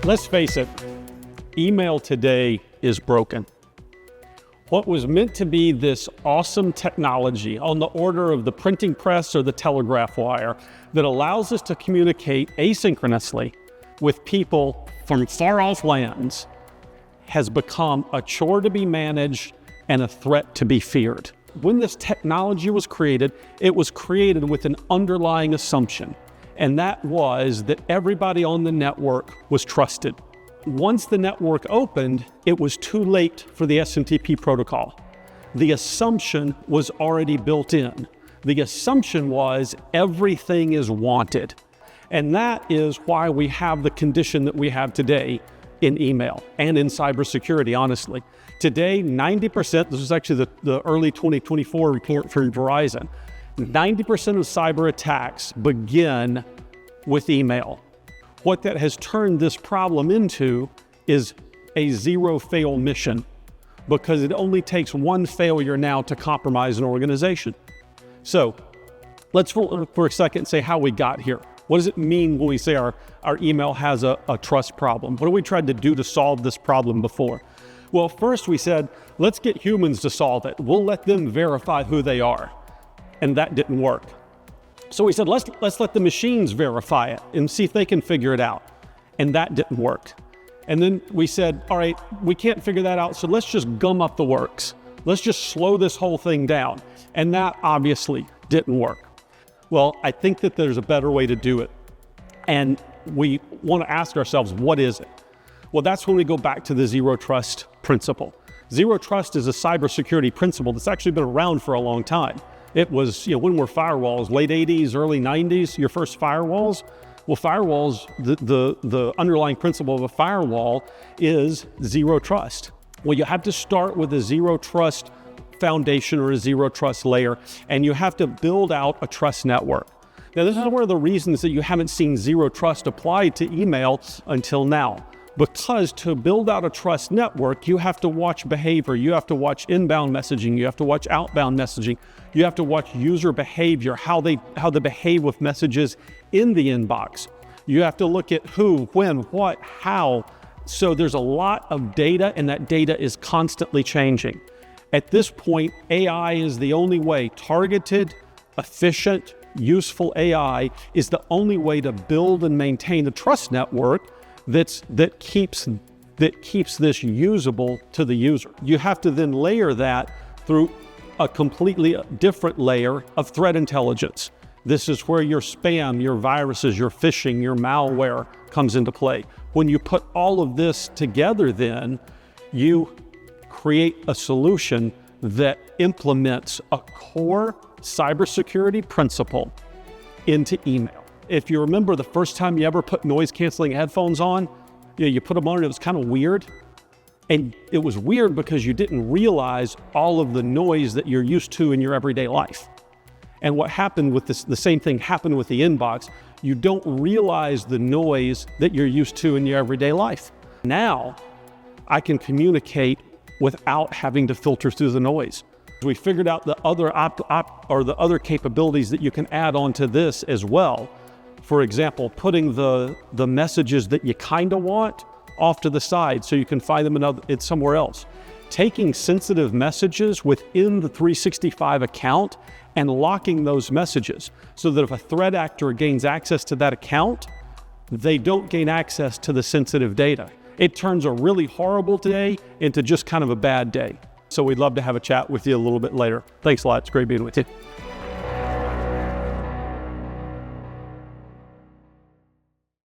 Let's face it, email today is broken. What was meant to be this awesome technology on the order of the printing press or the telegraph wire that allows us to communicate asynchronously with people from far off lands has become a chore to be managed and a threat to be feared. When this technology was created, it was created with an underlying assumption, and that was that everybody on the network was trusted. Once the network opened, it was too late for the SMTP protocol. The assumption was already built in. The assumption was everything is wanted. And that is why we have the condition that we have today in email and in cybersecurity, honestly. Today, 90%, this is actually the early 2024 report from Verizon, 90% of cyber attacks begin with email. What that has turned this problem into is a zero-fail mission, because it only takes one failure now to compromise an organization. So let's for a second say how we got here. What does it mean when we say our email has a trust problem? What have we tried to do to solve this problem before? Well, first we said, let's get humans to solve it. We'll let them verify who they are. And that didn't work. So we said, let's let the machines verify it and see if they can figure it out. And that didn't work. And then we said, all right, we can't figure that out, so let's just gum up the works. Let's just slow this whole thing down. And that obviously didn't work. Well, I think that there's a better way to do it. And we want to ask ourselves, what is it? Well, that's when we go back to the zero trust principle. Zero trust is a cybersecurity principle that's actually been around for a long time. It was, when were firewalls? Late 80s, early 90s, your first firewalls? Well, firewalls, the underlying principle of a firewall is zero trust. Well, you have to start with a zero trust foundation or a zero trust layer, and you have to build out a trust network. Now, this is one of the reasons that you haven't seen zero trust applied to email until now. Because to build out a trust network, you have to watch behavior, you have to watch inbound messaging, you have to watch outbound messaging, you have to watch user behavior, how they behave with messages in the inbox. You have to look at who, when, what, how. So there's a lot of data, and that data is constantly changing. At this point, AI is the only way. Targeted, efficient, useful AI is the only way to build and maintain the trust network that keeps this usable to the user. You have to then layer that through a completely different layer of threat intelligence. This is where your spam, your viruses, your phishing, your malware comes into play. When you put all of this together, then you create a solution that implements a core cybersecurity principle into email. If you remember the first time you ever put noise-canceling headphones on, you put them on and it was kind of weird. And it was weird because you didn't realize all of the noise that you're used to in your everyday life. And what happened with this, the same thing happened with the inbox. You don't realize the noise that you're used to in your everyday life. Now, I can communicate without having to filter through the noise. We figured out the other capabilities that you can add onto this as well. For example, putting the messages that you kind of want off to the side so you can find them in somewhere else. Taking sensitive messages within the 365 account and locking those messages so that if a threat actor gains access to that account, they don't gain access to the sensitive data. It turns a really horrible day into just kind of a bad day. So we'd love to have a chat with you a little bit later. Thanks a lot. It's great being with you.